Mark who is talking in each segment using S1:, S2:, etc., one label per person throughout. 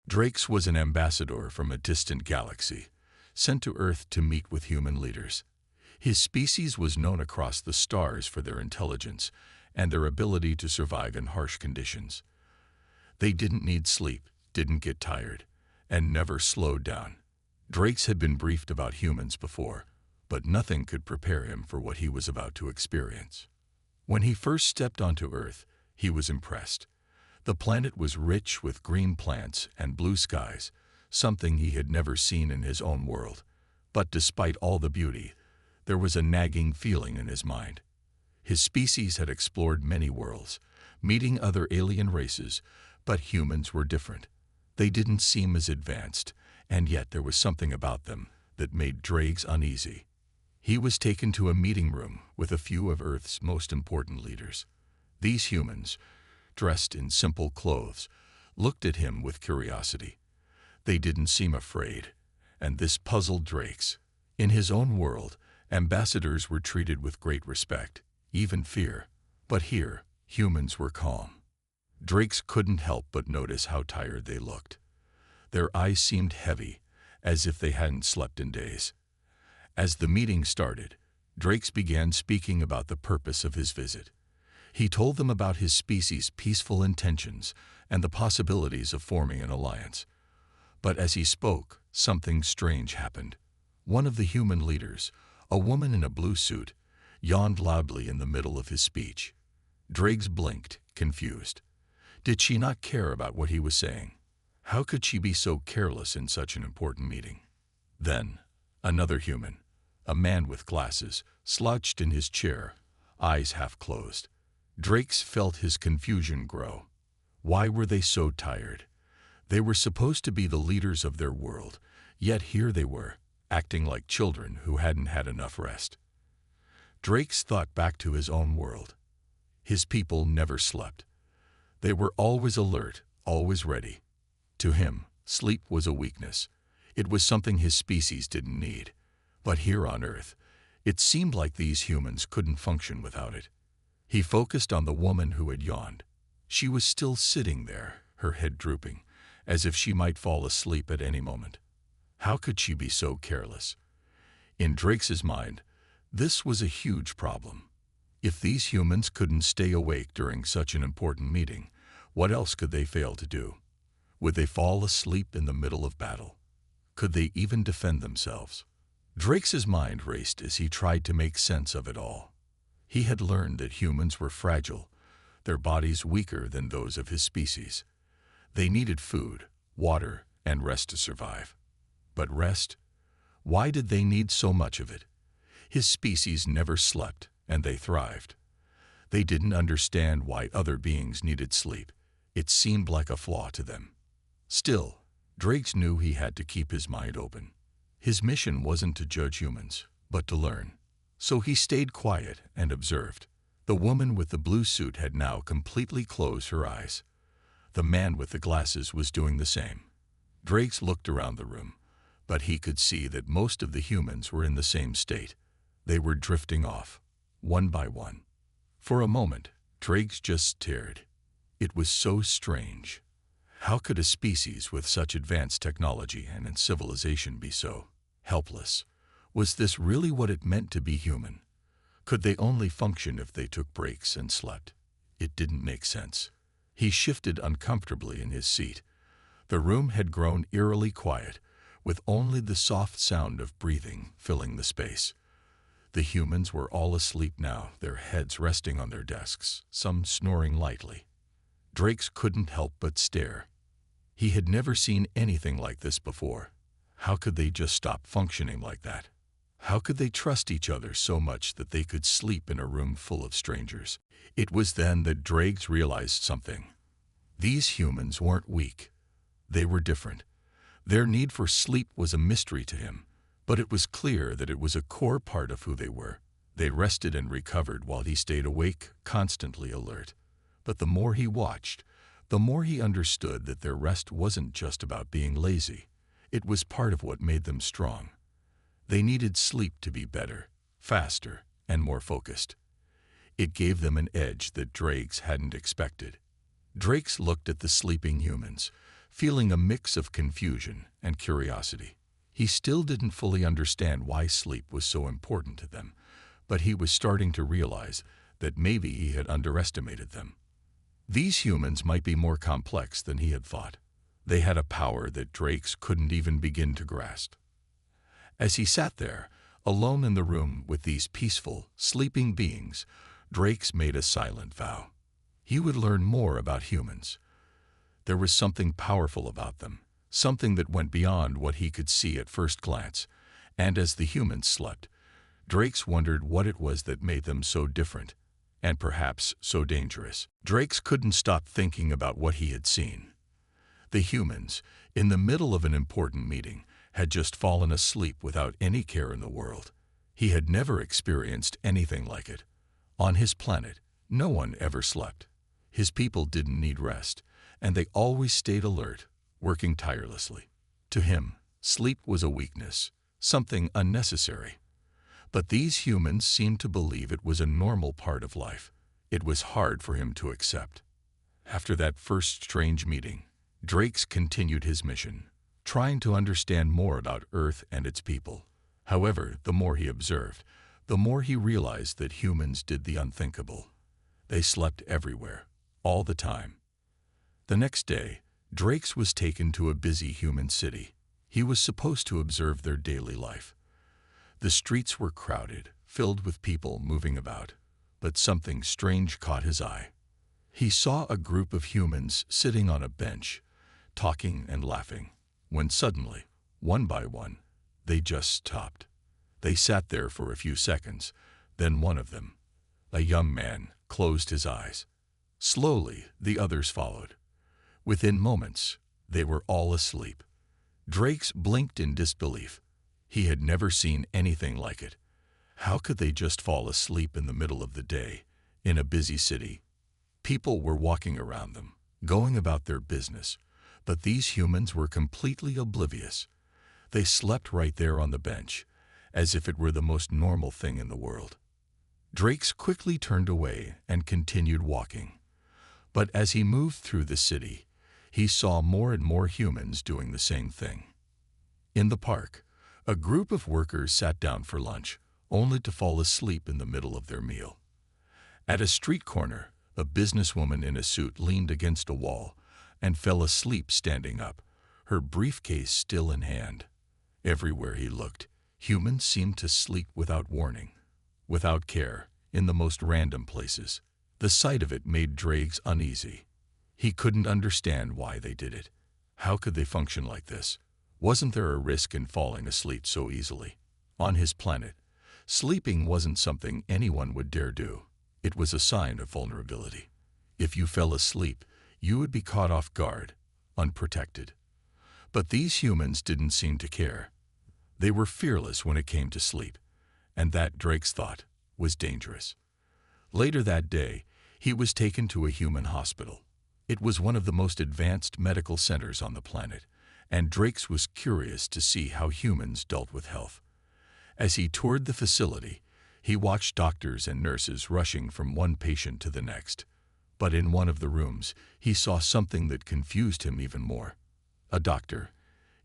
S1: Drake's was an ambassador from a distant galaxy, sent to Earth to meet with human leaders. His species was known across the stars for their intelligence and their ability to survive in harsh conditions. They didn't need sleep, didn't get tired, and never slowed down. Drake's had been briefed about humans before, but nothing could prepare him for what he was about to experience. When he first stepped onto Earth, he was impressed. The planet was rich with green plants and blue skies, something he had never seen in his own world. But despite all the beauty, there was a nagging feeling in his mind. His species had explored many worlds, meeting other alien races, but humans were different. They didn't seem as advanced, and yet there was something about them that made Drake's uneasy. He was taken to a meeting room with a few of Earth's most important leaders. These humans, dressed in simple clothes, looked at him with curiosity. They didn't seem afraid, and this puzzled Drake's. In his own world, ambassadors were treated with great respect, even fear. But here, humans were calm. Drake's couldn't help but notice how tired they looked. Their eyes seemed heavy, as if they hadn't slept in days. As the meeting started, Drake's began speaking about the purpose of his visit. He told them about his species' peaceful intentions and the possibilities of forming an alliance. But as he spoke, something strange happened. One of the human leaders, a woman in a blue suit, yawned loudly in the middle of his speech. Drake's blinked, confused. Did she not care about what he was saying? How could she be so careless in such an important meeting? Then, another human, a man with glasses, slouched in his chair, eyes half closed. Drake's felt his confusion grow. Why were they so tired? They were supposed to be the leaders of their world, yet here they were, acting like children who hadn't had enough rest. Drake's thought back to his own world. His people never slept. They were always alert, always ready. To him, sleep was a weakness. It was something his species didn't need. But here on Earth, it seemed like these humans couldn't function without it. He focused on the woman who had yawned. She was still sitting there, her head drooping, as if she might fall asleep at any moment. How could she be so careless? In Drake's mind, this was a huge problem. If these humans couldn't stay awake during such an important meeting, what else could they fail to do? Would they fall asleep in the middle of battle? Could they even defend themselves? Drake's mind raced as he tried to make sense of it all. He had learned that humans were fragile, their bodies weaker than those of his species. They needed food, water, and rest to survive. But rest? Why did they need so much of it? His species never slept, and they thrived. They didn't understand why other beings needed sleep. It seemed like a flaw to them. Still, Drake's knew he had to keep his mind open. His mission wasn't to judge humans, but to learn. So he stayed quiet and observed. The woman with the blue suit had now completely closed her eyes. The man with the glasses was doing the same. Drake's looked around the room, but he could see that most of the humans were in the same state. They were drifting off, one by one. For a moment, Drake's just stared. It was so strange. How could a species with such advanced technology and civilization be so helpless? Was this really what it meant to be human? Could they only function if they took breaks and slept? It didn't make sense. He shifted uncomfortably in his seat. The room had grown eerily quiet, with only the soft sound of breathing filling the space. The humans were all asleep now, their heads resting on their desks, some snoring lightly. Drake's couldn't help but stare. He had never seen anything like this before. How could they just stop functioning like that? How could they trust each other so much that they could sleep in a room full of strangers? It was then that Drake's realized something. These humans weren't weak. They were different. Their need for sleep was a mystery to him, but it was clear that it was a core part of who they were. They rested and recovered while he stayed awake, constantly alert. But the more he watched, the more he understood that their rest wasn't just about being lazy. It was part of what made them strong. They needed sleep to be better, faster, and more focused. It gave them an edge that Drake's hadn't expected. Drake's looked at the sleeping humans, feeling a mix of confusion and curiosity. He still didn't fully understand why sleep was so important to them, but he was starting to realize that maybe he had underestimated them. These humans might be more complex than he had thought. They had a power that Drake's couldn't even begin to grasp. As he sat there, alone in the room with these peaceful, sleeping beings, Drake's made a silent vow. He would learn more about humans. There was something powerful about them, something that went beyond what he could see at first glance, and as the humans slept, Drake's wondered what it was that made them so different, and perhaps so dangerous. Drake's couldn't stop thinking about what he had seen. The humans, in the middle of an important meeting, had just fallen asleep without any care in the world. He had never experienced anything like it. On his planet, no one ever slept. His people didn't need rest, and they always stayed alert, working tirelessly. To him, sleep was a weakness, something unnecessary. But these humans seemed to believe it was a normal part of life. It was hard for him to accept. After that first strange meeting, Drake's continued his mission, trying to understand more about Earth and its people. However, the more he observed, the more he realized that humans did the unthinkable. They slept everywhere, all the time. The next day, Drake's was taken to a busy human city. He was supposed to observe their daily life. The streets were crowded, filled with people moving about, but something strange caught his eye. He saw a group of humans sitting on a bench, talking and laughing, when suddenly, one by one, they just stopped. They sat there for a few seconds, then one of them, a young man, closed his eyes. Slowly, the others followed. Within moments, they were all asleep. Drake's blinked in disbelief. He had never seen anything like it. How could they just fall asleep in the middle of the day, in a busy city? People were walking around them, going about their business, but these humans were completely oblivious. They slept right there on the bench, as if it were the most normal thing in the world. Drake's quickly turned away and continued walking. But as he moved through the city, he saw more and more humans doing the same thing. In the park, a group of workers sat down for lunch, only to fall asleep in the middle of their meal. At a street corner, a businesswoman in a suit leaned against a wall and fell asleep standing up, her briefcase still in hand. Everywhere he looked, humans seemed to sleep without warning, without care, in the most random places. The sight of it made Drake uneasy. He couldn't understand why they did it. How could they function like this? Wasn't there a risk in falling asleep so easily? On his planet, sleeping wasn't something anyone would dare do. It was a sign of vulnerability. If you fell asleep, you would be caught off guard, unprotected. But these humans didn't seem to care. They were fearless when it came to sleep, and that, Drake's thought, was dangerous. Later that day, he was taken to a human hospital. It was one of the most advanced medical centers on the planet, and Drake's was curious to see how humans dealt with health. As he toured the facility, he watched doctors and nurses rushing from one patient to the next. But in one of the rooms, he saw something that confused him even more. A doctor,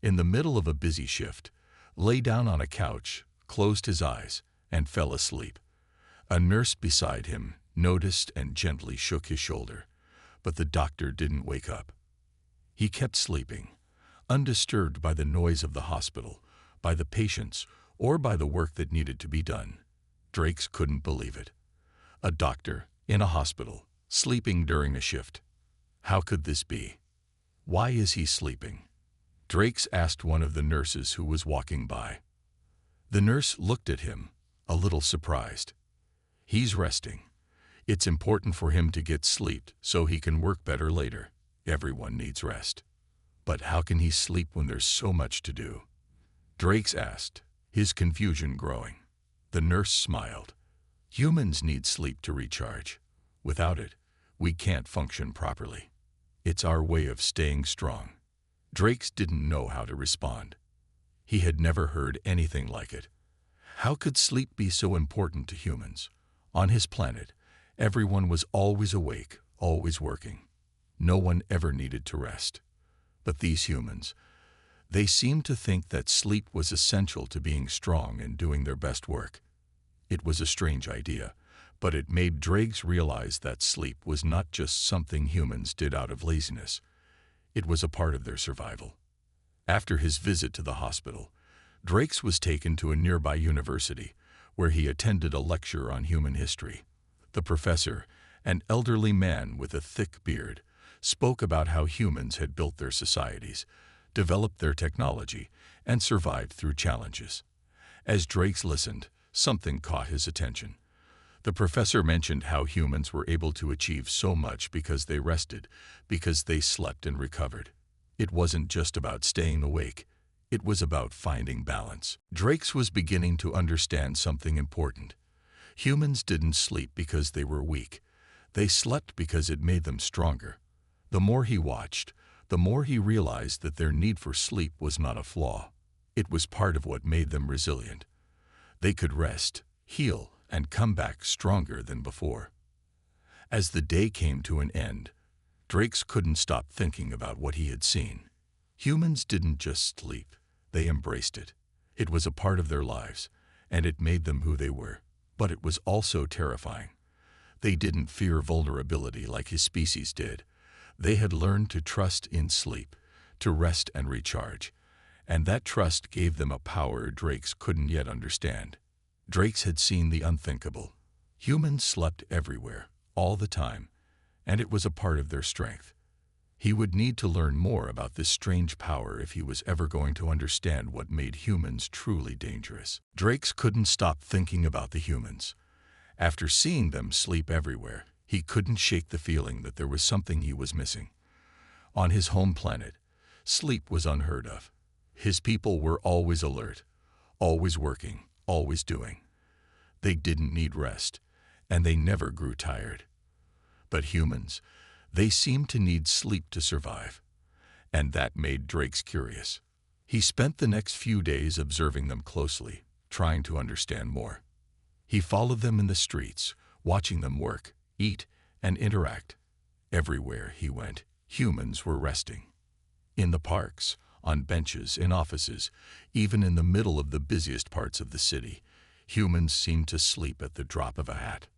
S1: in the middle of a busy shift, lay down on a couch, closed his eyes, and fell asleep. A nurse beside him noticed and gently shook his shoulder, but the doctor didn't wake up. He kept sleeping, undisturbed by the noise of the hospital, by the patients, or by the work that needed to be done. Drake's couldn't believe it. A doctor, in a hospital, sleeping during a shift. How could this be? Why is he sleeping? Drake's asked one of the nurses who was walking by. The nurse looked at him, a little surprised. He's resting. It's important for him to get sleep so he can work better later. Everyone needs rest. But how can he sleep when there's so much to do? Drake's asked, his confusion growing. The nurse smiled. Humans need sleep to recharge. Without it, we can't function properly. It's our way of staying strong. Drake's didn't know how to respond. He had never heard anything like it. How could sleep be so important to humans? On his planet, everyone was always awake, always working. No one ever needed to rest. But these humans, they seemed to think that sleep was essential to being strong and doing their best work. It was a strange idea, but it made Drakes realize that sleep was not just something humans did out of laziness. It was a part of their survival. After his visit to the hospital, Drakes was taken to a nearby university, where he attended a lecture on human history. The professor, an elderly man with a thick beard, spoke about how humans had built their societies, developed their technology, and survived through challenges. As Drakes listened, something caught his attention. The professor mentioned how humans were able to achieve so much because they rested, because they slept and recovered. It wasn't just about staying awake. It was about finding balance. Drakes was beginning to understand something important. Humans didn't sleep because they were weak. They slept because it made them stronger. The more he watched, the more he realized that their need for sleep was not a flaw. It was part of what made them resilient. They could rest, heal, and come back stronger than before. As the day came to an end, Drakes couldn't stop thinking about what he had seen. Humans didn't just sleep, they embraced it. It was a part of their lives, and it made them who they were. But it was also terrifying. They didn't fear vulnerability like his species did. They had learned to trust in sleep, to rest and recharge, and that trust gave them a power Drakes couldn't yet understand. Drakes had seen the unthinkable. Humans slept everywhere, all the time, and it was a part of their strength. He would need to learn more about this strange power if he was ever going to understand what made humans truly dangerous. Drakes couldn't stop thinking about the humans. After seeing them sleep everywhere, he couldn't shake the feeling that there was something he was missing. On his home planet, sleep was unheard of. His people were always alert, always working, always doing. They didn't need rest, and they never grew tired. But humans, they seemed to need sleep to survive, and that made Drakes curious. He spent the next few days observing them closely, trying to understand more. He followed them in the streets, watching them work, eat, and interact. Everywhere he went, humans were resting. In the parks, on benches, in offices, even in the middle of the busiest parts of the city, humans seemed to sleep at the drop of a hat.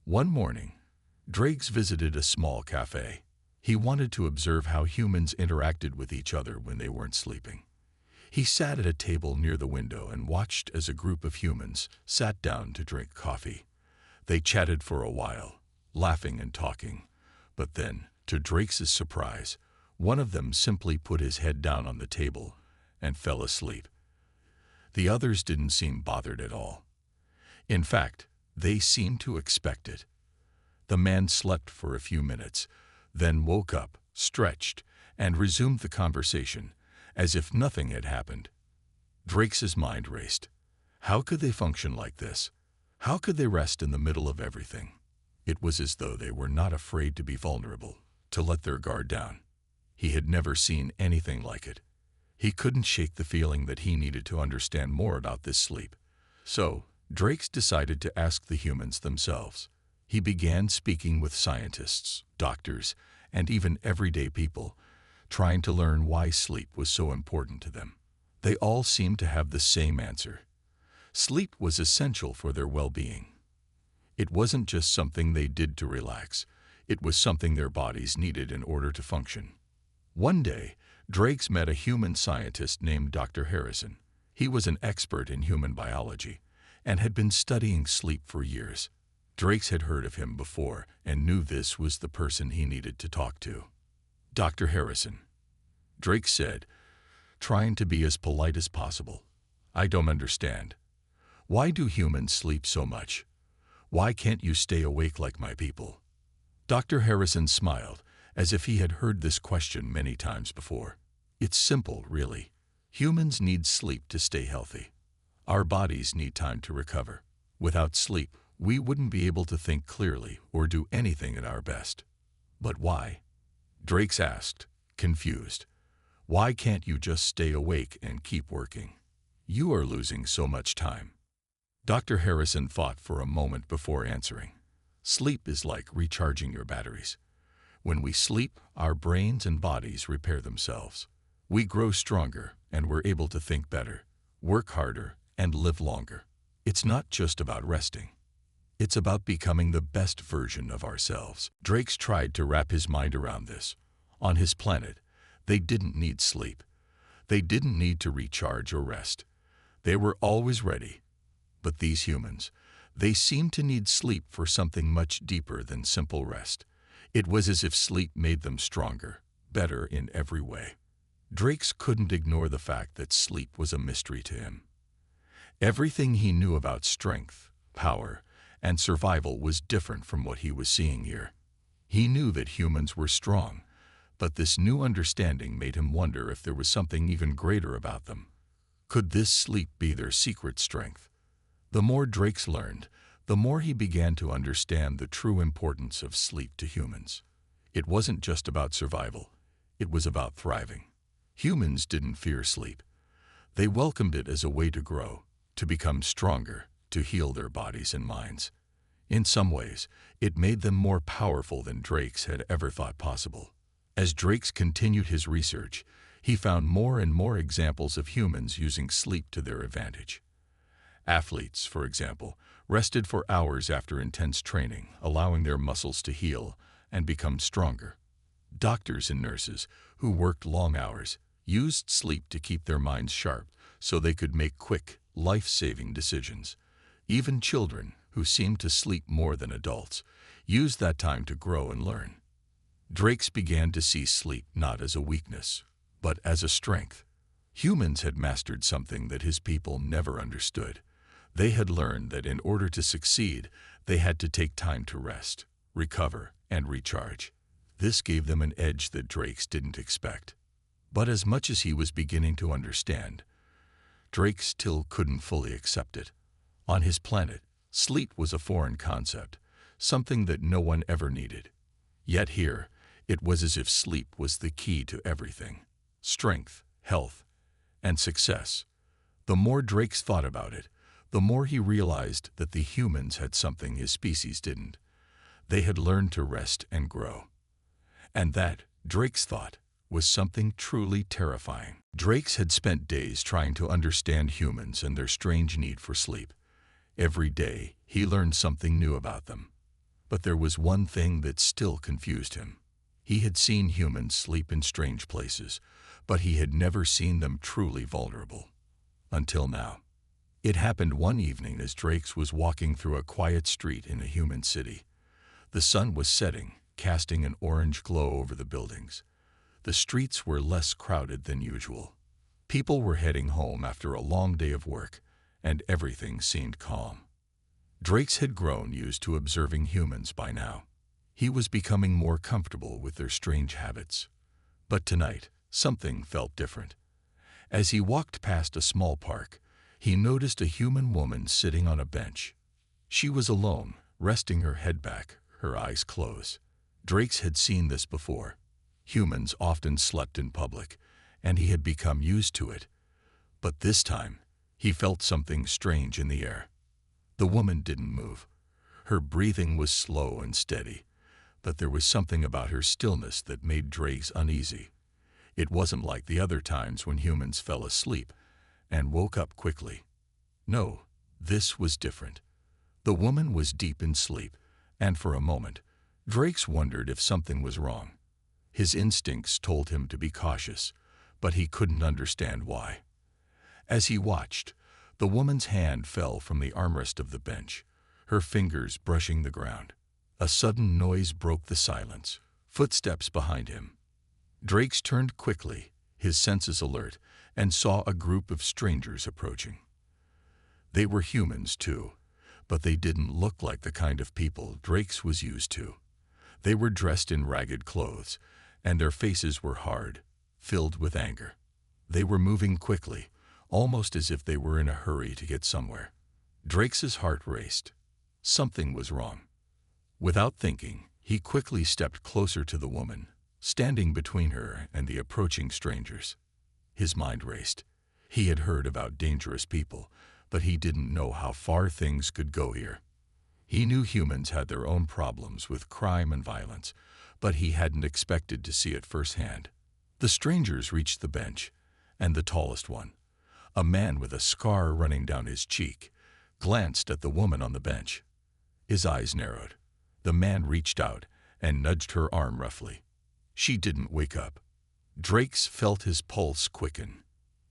S1: One morning, Drakes visited a small cafe. He wanted to observe how humans interacted with each other when they weren't sleeping. He sat at a table near the window and watched as a group of humans sat down to drink coffee. They chatted for a while, laughing and talking. But then, to Drakes' surprise, one of them simply put his head down on the table and fell asleep. The others didn't seem bothered at all. In fact, they seemed to expect it. The man slept for a few minutes, then woke up, stretched, and resumed the conversation, as if nothing had happened. Drakes' mind raced. How could they function like this? How could they rest in the middle of everything? It was as though they were not afraid to be vulnerable, to let their guard down. He had never seen anything like it. He couldn't shake the feeling that he needed to understand more about this sleep. So, Drakes decided to ask the humans themselves. He began speaking with scientists, doctors, and even everyday people, trying to learn why sleep was so important to them. They all seemed to have the same answer. Sleep was essential for their well-being. It wasn't just something they did to relax. It was something their bodies needed in order to function. One day, Drakes met a human scientist named Dr. Harrison. He was an expert in human biology and had been studying sleep for years. Drakes had heard of him before and knew this was the person he needed to talk to. Dr. Harrison, Drakes said, trying to be as polite as possible. I don't understand. Why do humans sleep so much? Why can't you stay awake like my people? Dr. Harrison smiled, as if he had heard this question many times before. It's simple, really. Humans need sleep to stay healthy. Our bodies need time to recover. Without sleep, we wouldn't be able to think clearly or do anything at our best. But why? Drakes asked, confused. Why can't you just stay awake and keep working? You are losing so much time. Dr. Harrison thought for a moment before answering. Sleep is like recharging your batteries. When we sleep, our brains and bodies repair themselves. We grow stronger and we're able to think better, work harder, and live longer. It's not just about resting. It's about becoming the best version of ourselves. Drake's tried to wrap his mind around this. On his planet, they didn't need sleep. They didn't need to recharge or rest. They were always ready. But these humans, they seemed to need sleep for something much deeper than simple rest. It was as if sleep made them stronger, better in every way. Drake's couldn't ignore the fact that sleep was a mystery to him. Everything he knew about strength, power, and survival was different from what he was seeing here. He knew that humans were strong, but this new understanding made him wonder if there was something even greater about them. Could this sleep be their secret strength? The more Drake's learned, the more he began to understand the true importance of sleep to humans. It wasn't just about survival, it was about thriving. Humans didn't fear sleep. They welcomed it as a way to grow, to become stronger, to heal their bodies and minds. In some ways, it made them more powerful than Drake's had ever thought possible. As Drake's continued his research, he found more and more examples of humans using sleep to their advantage. Athletes, for example, rested for hours after intense training, allowing their muscles to heal and become stronger. Doctors and nurses, who worked long hours, used sleep to keep their minds sharp so they could make quick, life-saving decisions. Even children, who seemed to sleep more than adults, used that time to grow and learn. Drake's began to see sleep not as a weakness, but as a strength. Humans had mastered something that his people never understood. They had learned that in order to succeed, they had to take time to rest, recover, and recharge. This gave them an edge that Drake's didn't expect. But as much as he was beginning to understand, Drake still couldn't fully accept it. On his planet, sleep was a foreign concept, something that no one ever needed. Yet here, it was as if sleep was the key to everything: strength, health, and success. The more Drake's thought about it, the more he realized that the humans had something his species didn't. They had learned to rest and grow. And that, Drake's thought, was something truly terrifying. Drake's had spent days trying to understand humans and their strange need for sleep. Every day, he learned something new about them. But there was one thing that still confused him. He had seen humans sleep in strange places, but he had never seen them truly vulnerable. Until now. It happened one evening as Drake's was walking through a quiet street in a human city. The sun was setting, casting an orange glow over the buildings. The streets were less crowded than usual. People were heading home after a long day of work, and everything seemed calm. Drake's had grown used to observing humans by now. He was becoming more comfortable with their strange habits. But tonight, something felt different. As he walked past a small park, he noticed a human woman sitting on a bench. She was alone, resting her head back, her eyes closed. Drake's had seen this before. Humans often slept in public, and he had become used to it. But this time, he felt something strange in the air. The woman didn't move. Her breathing was slow and steady, but there was something about her stillness that made Drake's uneasy. It wasn't like the other times when humans fell asleep and woke up quickly. No, this was different. The woman was deep in sleep, and for a moment, Drake's wondered if something was wrong. His instincts told him to be cautious, but he couldn't understand why. As he watched, the woman's hand fell from the armrest of the bench, her fingers brushing the ground. A sudden noise broke the silence, footsteps behind him. Drake's turned quickly, his senses alert, and saw a group of strangers approaching. They were humans too, but they didn't look like the kind of people Drake's was used to. They were dressed in ragged clothes, and their faces were hard, filled with anger. They were moving quickly, almost as if they were in a hurry to get somewhere. Drake's heart raced. Something was wrong. Without thinking, he quickly stepped closer to the woman, standing between her and the approaching strangers. His mind raced. He had heard about dangerous people, but he didn't know how far things could go here. He knew humans had their own problems with crime and violence, but he hadn't expected to see it firsthand. The strangers reached the bench, and the tallest one, a man with a scar running down his cheek, glanced at the woman on the bench. His eyes narrowed. The man reached out and nudged her arm roughly. She didn't wake up. Drakes felt his pulse quicken.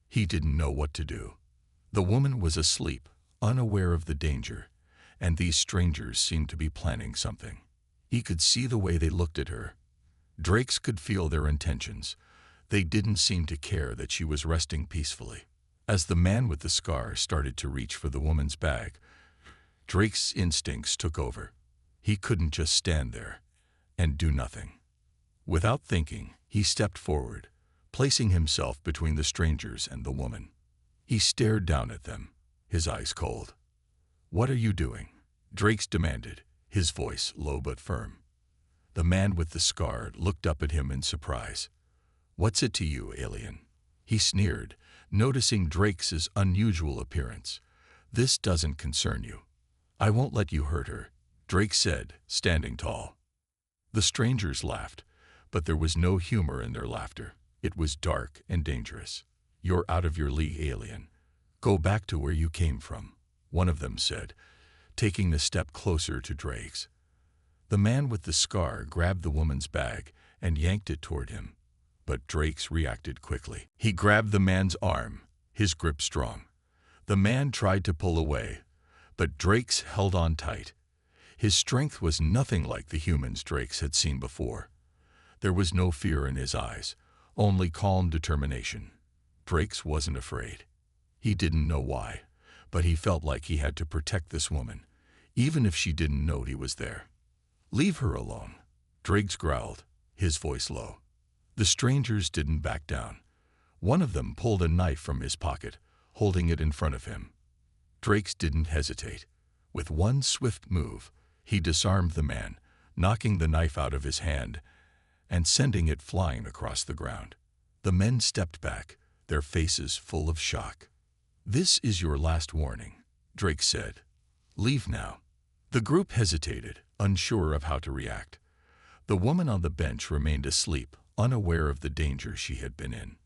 S1: He didn't know what to do. The woman was asleep, unaware of the danger, and these strangers seemed to be planning something. He could see the way they looked at her. Drakes could feel their intentions. They didn't seem to care that she was resting peacefully. As the man with the scar started to reach for the woman's bag, Drake's instincts took over. He couldn't just stand there and do nothing. Without thinking, he stepped forward, placing himself between the strangers and the woman. He stared down at them, his eyes cold. "What are you doing?" Drakes demanded, his voice low but firm. The man with the scar looked up at him in surprise. "What's it to you, alien?" He sneered, noticing Drake's unusual appearance. "This doesn't concern you." "I won't let you hurt her," Drake said, standing tall. The strangers laughed, but there was no humor in their laughter. It was dark and dangerous. "You're out of your league, alien. Go back to where you came from," one of them said, taking a step closer to Drake's. The man with the scar grabbed the woman's bag and yanked it toward him, but Drake's reacted quickly. He grabbed the man's arm, his grip strong. The man tried to pull away, but Drake's held on tight. His strength was nothing like the humans Drake's had seen before. There was no fear in his eyes, only calm determination. Drake's wasn't afraid. He didn't know why, but he felt like he had to protect this woman, even if she didn't know he was there. "Leave her alone," Drake's growled, his voice low. The strangers didn't back down. One of them pulled a knife from his pocket, holding it in front of him. Drake's didn't hesitate. With one swift move, he disarmed the man, knocking the knife out of his hand and sending it flying across the ground. The men stepped back, their faces full of shock. "This is your last warning," Drake said. "Leave now." The group hesitated, unsure of how to react. The woman on the bench remained asleep, unaware of the danger she had been in.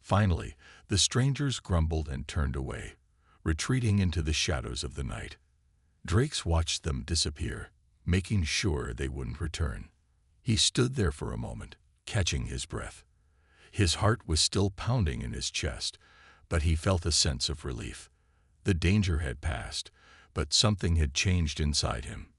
S1: Finally, the strangers grumbled and turned away, retreating into the shadows of the night. Drake's watched them disappear, making sure they wouldn't return. He stood there for a moment, catching his breath. His heart was still pounding in his chest, but he felt a sense of relief. The danger had passed, but something had changed inside him.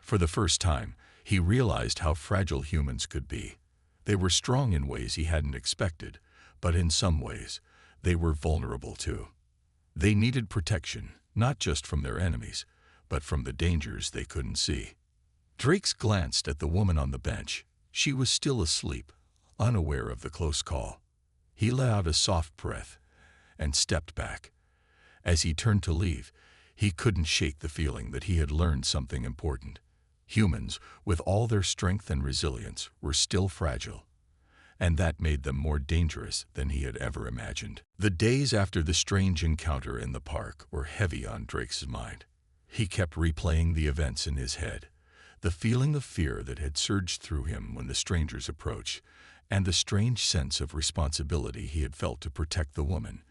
S1: For the first time, he realized how fragile humans could be. They were strong in ways he hadn't expected, but in some ways, they were vulnerable too. They needed protection, not just from their enemies, but from the dangers they couldn't see. Drake's glanced at the woman on the bench. She was still asleep, unaware of the close call. He let out a soft breath and stepped back. As he turned to leave, he couldn't shake the feeling that he had learned something important. Humans, with all their strength and resilience, were still fragile, and that made them more dangerous than he had ever imagined. The days after the strange encounter in the park were heavy on Drake's mind. He kept replaying the events in his head, the feeling of fear that had surged through him when the strangers approached, and the strange sense of responsibility he had felt to protect the woman,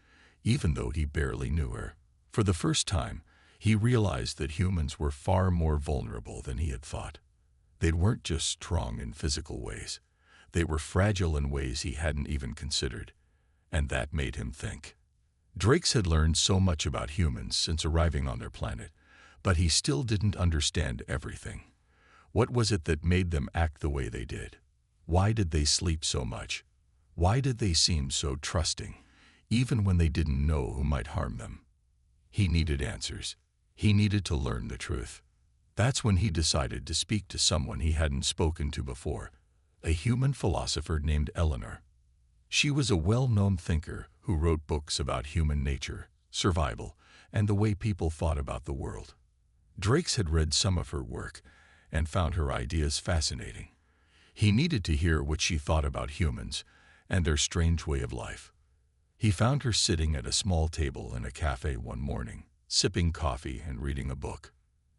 S1: even though he barely knew her. For the first time, he realized that humans were far more vulnerable than he had thought. They weren't just strong in physical ways. They were fragile in ways he hadn't even considered, and that made him think. Drake's had learned so much about humans since arriving on their planet, but he still didn't understand everything. What was it that made them act the way they did? Why did they sleep so much? Why did they seem so trusting, even when they didn't know who might harm them? He needed answers. He needed to learn the truth. That's when he decided to speak to someone he hadn't spoken to before, a human philosopher named Eleanor. She was a well-known thinker who wrote books about human nature, survival, and the way people thought about the world. Drake's had read some of her work and found her ideas fascinating. He needed to hear what she thought about humans and their strange way of life. He found her sitting at a small table in a cafe one morning, sipping coffee and reading a book.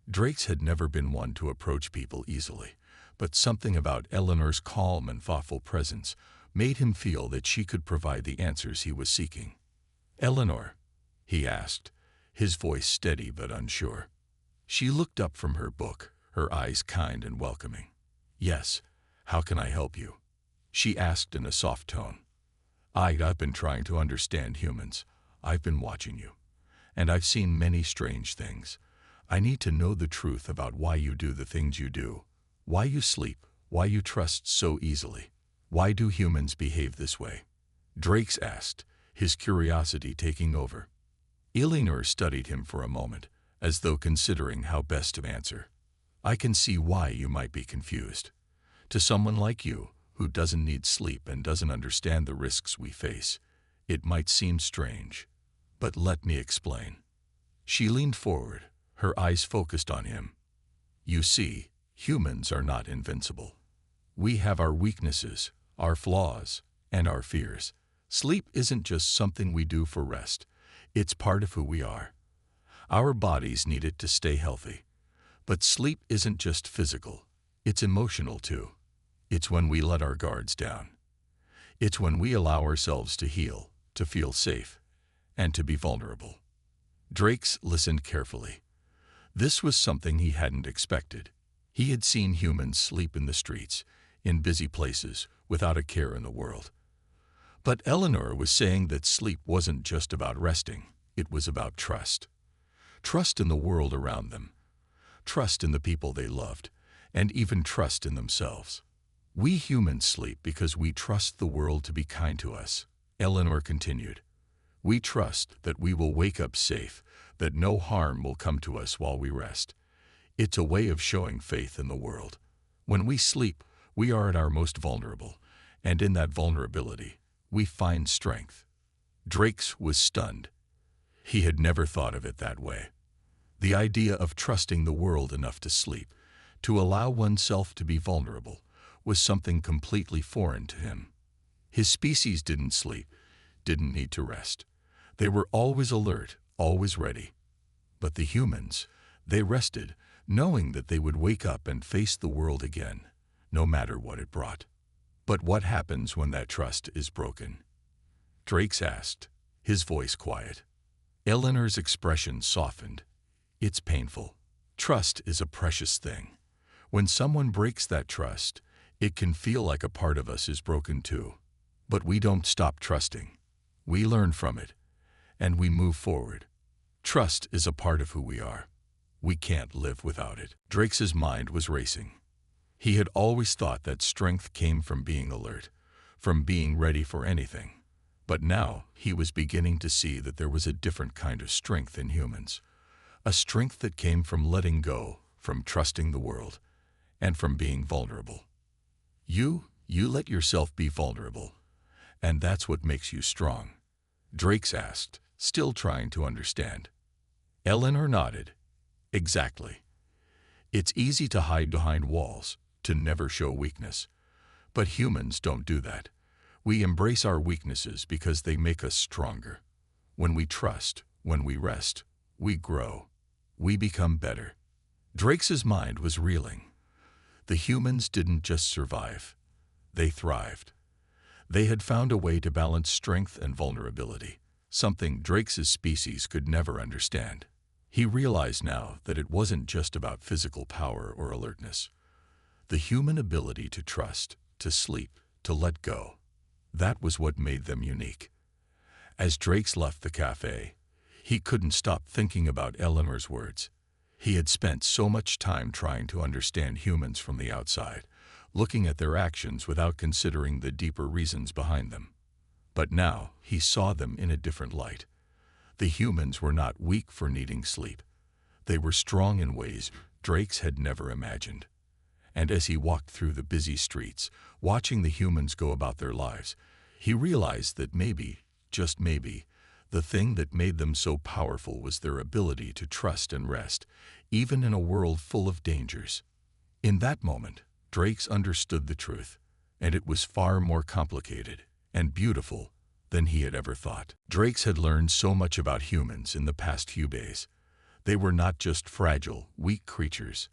S1: Drake's had never been one to approach people easily, but something about Eleanor's calm and thoughtful presence made him feel that she could provide the answers he was seeking. "Eleanor?" he asked, his voice steady but unsure. She looked up from her book, her eyes kind and welcoming. "Yes, how can I help you?" she asked in a soft tone. "I've been trying to understand humans. I've been watching you, and I've seen many strange things. I need to know the truth about why you do the things you do, why you sleep, why you trust so easily. Why do humans behave this way?" Drake's asked, his curiosity taking over. Eleanor studied him for a moment, as though considering how best to answer. "I can see why you might be confused. To someone like you, who doesn't need sleep and doesn't understand the risks we face, it might seem strange. But let me explain." She leaned forward, her eyes focused on him. "You see, humans are not invincible. We have our weaknesses, our flaws, and our fears. Sleep isn't just something we do for rest. It's part of who we are. Our bodies need it to stay healthy. But sleep isn't just physical. It's emotional too. It's when we let our guards down. It's when we allow ourselves to heal, to feel safe, and to be vulnerable." Drake's listened carefully. This was something he hadn't expected. He had seen humans sleep in the streets, in busy places, without a care in the world. But Eleanor was saying that sleep wasn't just about resting, it was about trust. Trust in the world around them, trust in the people they loved, and even trust in themselves. "We humans sleep because we trust the world to be kind to us," Eleanor continued. "We trust that we will wake up safe, that no harm will come to us while we rest. It's a way of showing faith in the world. When we sleep, we are at our most vulnerable, and in that vulnerability, we find strength." Drake's was stunned. He had never thought of it that way. The idea of trusting the world enough to sleep, to allow oneself to be vulnerable, was something completely foreign to him. His species didn't sleep, didn't need to rest. They were always alert, always ready. But the humans, they rested, knowing that they would wake up and face the world again, no matter what it brought. "But what happens when that trust is broken?" Drake's asked, his voice quiet. Eleanor's expression softened. "It's painful. Trust is a precious thing. When someone breaks that trust, it can feel like a part of us is broken too. But we don't stop trusting. We learn from it, and we move forward. Trust is a part of who we are. We can't live without it." Drake's mind was racing. He had always thought that strength came from being alert, from being ready for anything. But now he was beginning to see that there was a different kind of strength in humans. A strength that came from letting go, from trusting the world, and from being vulnerable. You let yourself be vulnerable, and that's what makes you strong?" Drake's asked, still trying to understand. Eleanor nodded. "Exactly. It's easy to hide behind walls, to never show weakness. But humans don't do that. We embrace our weaknesses because they make us stronger. When we trust, when we rest, we grow. We become better." Drake's mind was reeling. The humans didn't just survive. They thrived. They had found a way to balance strength and vulnerability, something Drake's species could never understand. He realized now that it wasn't just about physical power or alertness. The human ability to trust, to sleep, to let go. That was what made them unique. As Drake's left the cafe, he couldn't stop thinking about Eleanor's words. He had spent so much time trying to understand humans from the outside, looking at their actions without considering the deeper reasons behind them. But now he saw them in a different light. The humans were not weak for needing sleep. They were strong in ways Drake's had never imagined. And as he walked through the busy streets, watching the humans go about their lives, he realized that maybe, just maybe, the thing that made them so powerful was their ability to trust and rest, even in a world full of dangers. In that moment, Drake's understood the truth, and it was far more complicated and beautiful than he had ever thought. Drake's had learned so much about humans in the past few days. They were not just fragile, weak creatures.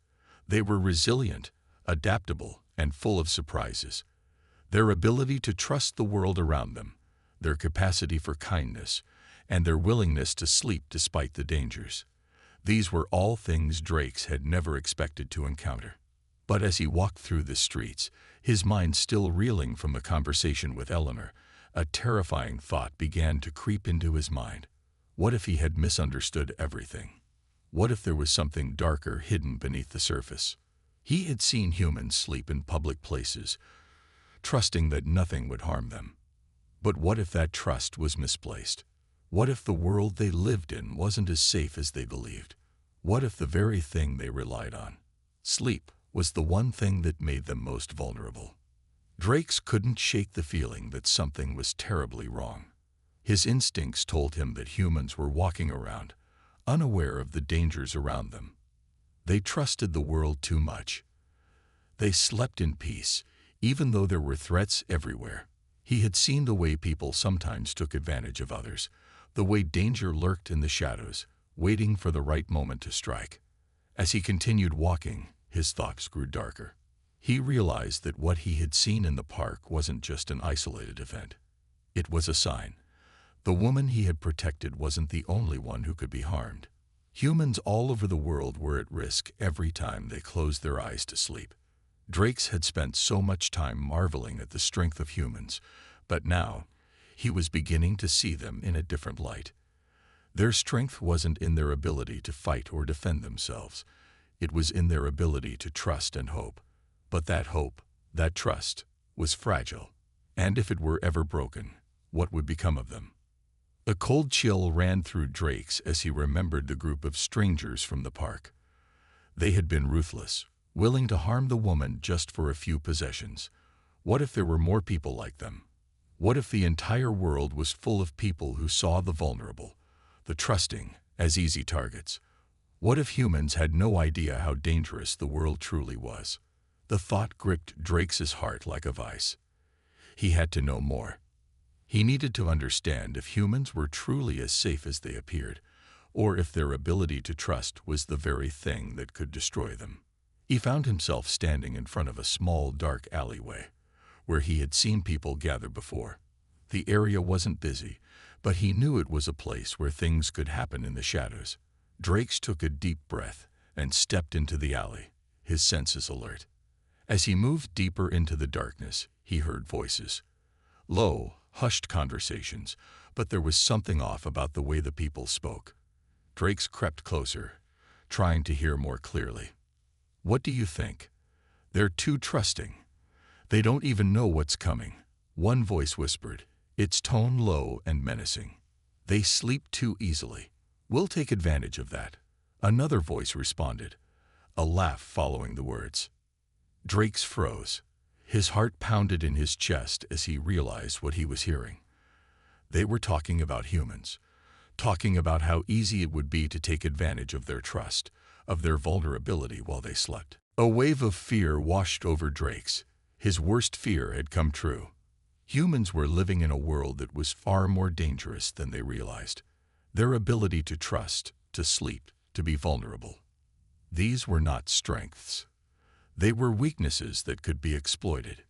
S1: They were resilient, adaptable, and full of surprises. Their ability to trust the world around them, their capacity for kindness, and their willingness to sleep despite the dangers. These were all things Drakes had never expected to encounter. But as he walked through the streets, his mind still reeling from the conversation with Eleanor, a terrifying thought began to creep into his mind. What if he had misunderstood everything? What if there was something darker hidden beneath the surface? He had seen humans sleep in public places, trusting that nothing would harm them. But what if that trust was misplaced? What if the world they lived in wasn't as safe as they believed? What if the very thing they relied on, sleep, was the one thing that made them most vulnerable? Drakes couldn't shake the feeling that something was terribly wrong. His instincts told him that humans were walking around, unaware of the dangers around them. They trusted the world too much. They slept in peace, even though there were threats everywhere. He had seen the way people sometimes took advantage of others, the way danger lurked in the shadows, waiting for the right moment to strike. As he continued walking, his thoughts grew darker. He realized that what he had seen in the park wasn't just an isolated event. It was a sign. The woman he had protected wasn't the only one who could be harmed. Humans all over the world were at risk every time they closed their eyes to sleep. Drakes had spent so much time marveling at the strength of humans, but now he was beginning to see them in a different light. Their strength wasn't in their ability to fight or defend themselves. It was in their ability to trust and hope. But that hope, that trust, was fragile. And if it were ever broken, what would become of them? A cold chill ran through Drakes as he remembered the group of strangers from the park. They had been ruthless, willing to harm the woman just for a few possessions. What if there were more people like them? What if the entire world was full of people who saw the vulnerable, the trusting, as easy targets? What if humans had no idea how dangerous the world truly was? The thought gripped Drakes' heart like a vice. He had to know more. He needed to understand if humans were truly as safe as they appeared, or if their ability to trust was the very thing that could destroy them. He found himself standing in front of a small, dark alleyway, where he had seen people gather before. The area wasn't busy, but he knew it was a place where things could happen in the shadows. Drakes took a deep breath and stepped into the alley, his senses alert. As he moved deeper into the darkness, he heard voices. Low, hushed conversations, but there was something off about the way the people spoke. Drakes crept closer, trying to hear more clearly. "What do you think? They're too trusting. They don't even know what's coming," one voice whispered, its tone low and menacing. "They sleep too easily. We'll take advantage of that," another voice responded, a laugh following the words. Drakes froze. His heart pounded in his chest as he realized what he was hearing. They were talking about humans, talking about how easy it would be to take advantage of their trust, of their vulnerability while they slept. A wave of fear washed over Drakes. His worst fear had come true. Humans were living in a world that was far more dangerous than they realized. Their ability to trust, to sleep, to be vulnerable. These were not strengths. They were weaknesses that could be exploited.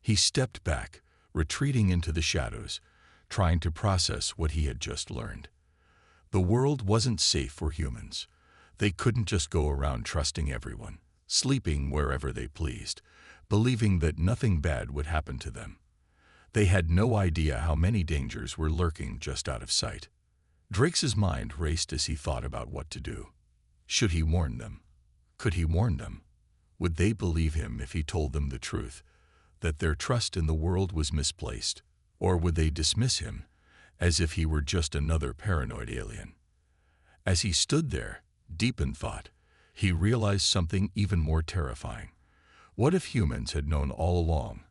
S1: He stepped back, retreating into the shadows, trying to process what he had just learned. The world wasn't safe for humans. They couldn't just go around trusting everyone, sleeping wherever they pleased, believing that nothing bad would happen to them. They had no idea how many dangers were lurking just out of sight. Drakes' mind raced as he thought about what to do. Should he warn them? Could he warn them? Would they believe him if he told them the truth, that their trust in the world was misplaced? Or would they dismiss him, as if he were just another paranoid alien? As he stood there, deep in thought, he realized something even more terrifying. What if humans had known all along?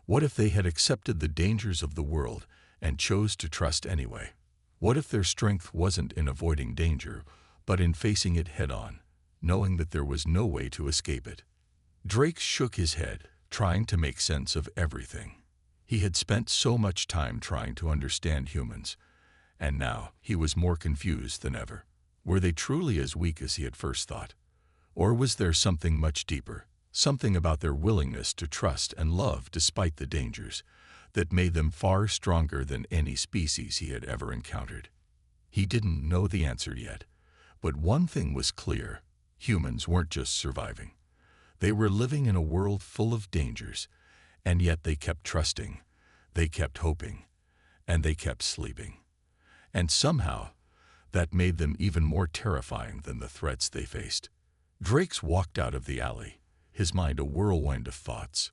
S1: What if they had accepted the dangers of the world and chose to trust anyway? What if their strength wasn't in avoiding danger, but in facing it head-on, knowing that there was no way to escape it? Drake shook his head, trying to make sense of everything. He had spent so much time trying to understand humans, and now he was more confused than ever. Were they truly as weak as he had first thought? Or was there something much deeper, something about their willingness to trust and love despite the dangers, that made them far stronger than any species he had ever encountered. He didn't know the answer yet, but one thing was clear: humans weren't just surviving. They were living in a world full of dangers, and yet they kept trusting, they kept hoping, and they kept sleeping. And somehow, that made them even more terrifying than the threats they faced. Drakes walked out of the alley, his mind a whirlwind of thoughts.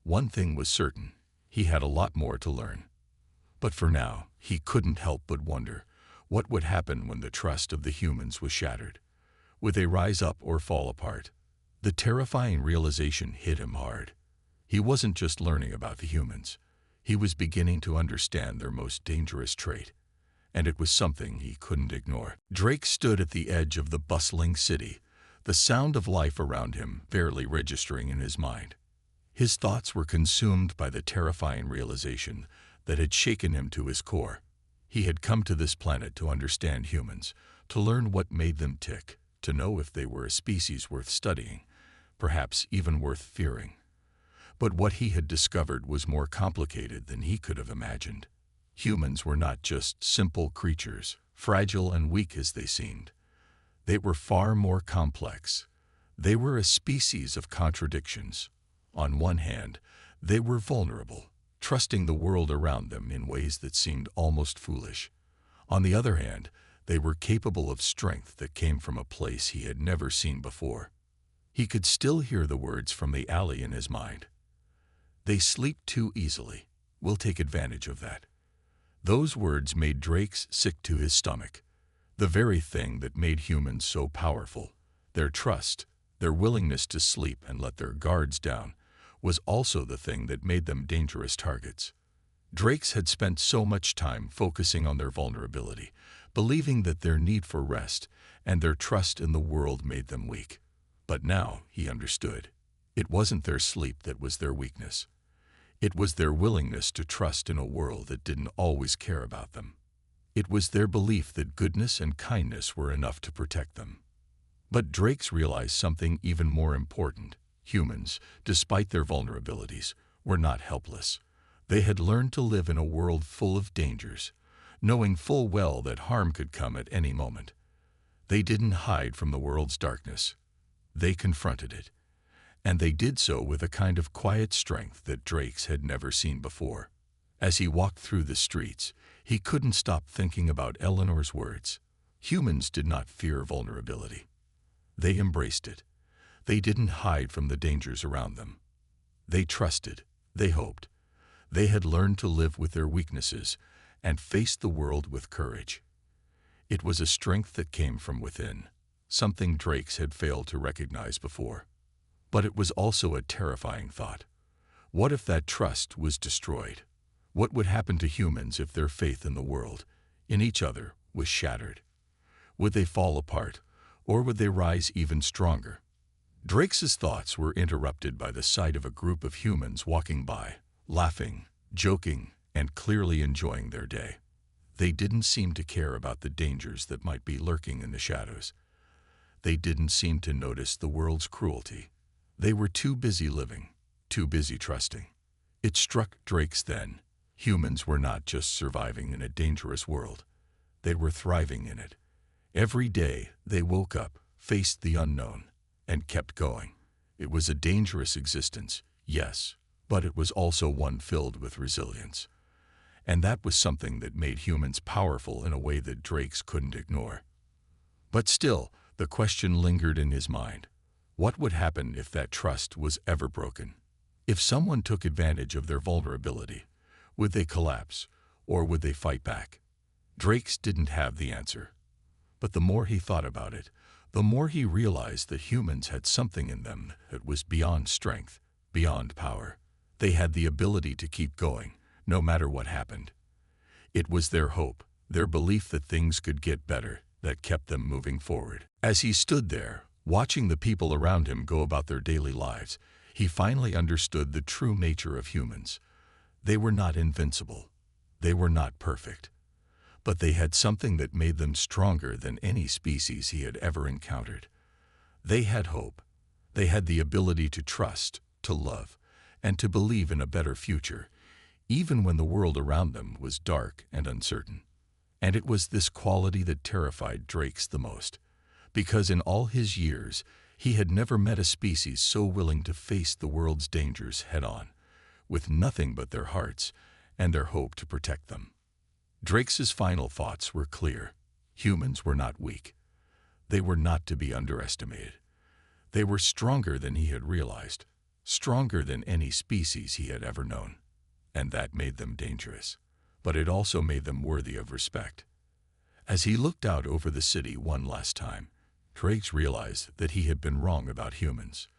S1: One thing was certain: he had a lot more to learn. But for now, he couldn't help but wonder, what would happen when the trust of the humans was shattered? Would they rise up or fall apart? The terrifying realization hit him hard. He wasn't just learning about the humans. He was beginning to understand their most dangerous trait, and it was something he couldn't ignore. Drake stood at the edge of the bustling city, the sound of life around him barely registering in his mind. His thoughts were consumed by the terrifying realization that had shaken him to his core. He had come to this planet to understand humans, to learn what made them tick, to know if they were a species worth studying, perhaps even worth fearing. But what he had discovered was more complicated than he could have imagined. Humans were not just simple creatures, fragile and weak as they seemed. They were far more complex. They were a species of contradictions. On one hand, they were vulnerable, trusting the world around them in ways that seemed almost foolish. On the other hand, they were capable of strength that came from a place he had never seen before. He could still hear the words from the alley in his mind. "They sleep too easily. We'll take advantage of that." Those words made Drake's sick to his stomach. The very thing that made humans so powerful, their trust, their willingness to sleep and let their guards down, was also the thing that made them dangerous targets. Drakes had spent so much time focusing on their vulnerability, believing that their need for rest and their trust in the world made them weak. But now he understood. It wasn't their sleep that was their weakness. It was their willingness to trust in a world that didn't always care about them. It was their belief that goodness and kindness were enough to protect them. But Drakes realized something even more important. Humans, despite their vulnerabilities, were not helpless. They had learned to live in a world full of dangers, knowing full well that harm could come at any moment. They didn't hide from the world's darkness. They confronted it. And they did so with a kind of quiet strength that Drakes had never seen before. As he walked through the streets, he couldn't stop thinking about Eleanor's words. Humans did not fear vulnerability. They embraced it. They didn't hide from the dangers around them. They trusted. They hoped. They had learned to live with their weaknesses and face the world with courage. It was a strength that came from within, something Drakes had failed to recognize before. But it was also a terrifying thought. What if that trust was destroyed? What would happen to humans if their faith in the world, in each other, was shattered? Would they fall apart, or would they rise even stronger? Drakes' thoughts were interrupted by the sight of a group of humans walking by, laughing, joking, and clearly enjoying their day. They didn't seem to care about the dangers that might be lurking in the shadows. They didn't seem to notice the world's cruelty. They were too busy living, too busy trusting. It struck Drakes then. Humans were not just surviving in a dangerous world. They were thriving in it. Every day they woke up, faced the unknown, and kept going. It was a dangerous existence, yes, but it was also one filled with resilience. And that was something that made humans powerful in a way that Drakes couldn't ignore. But still, the question lingered in his mind. What would happen if that trust was ever broken? If someone took advantage of their vulnerability, would they collapse, or would they fight back? Drakes didn't have the answer. But the more he thought about it, the more he realized that humans had something in them that was beyond strength, beyond power. They had the ability to keep going, no matter what happened. It was their hope, their belief that things could get better, that kept them moving forward. As he stood there, watching the people around him go about their daily lives, he finally understood the true nature of humans. They were not invincible. They were not perfect. But they had something that made them stronger than any species he had ever encountered. They had hope. They had the ability to trust, to love, and to believe in a better future, even when the world around them was dark and uncertain. And it was this quality that terrified Drakes the most, because in all his years, he had never met a species so willing to face the world's dangers head-on, with nothing but their hearts and their hope to protect them. Drakes' final thoughts were clear. Humans were not weak. They were not to be underestimated. They were stronger than he had realized, stronger than any species he had ever known. And that made them dangerous. But it also made them worthy of respect. As he looked out over the city one last time, Drakes realized that he had been wrong about humans.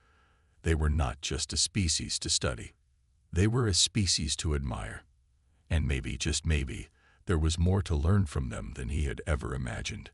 S1: They were not just a species to study. They were a species to admire. And maybe, just maybe, there was more to learn from them than he had ever imagined.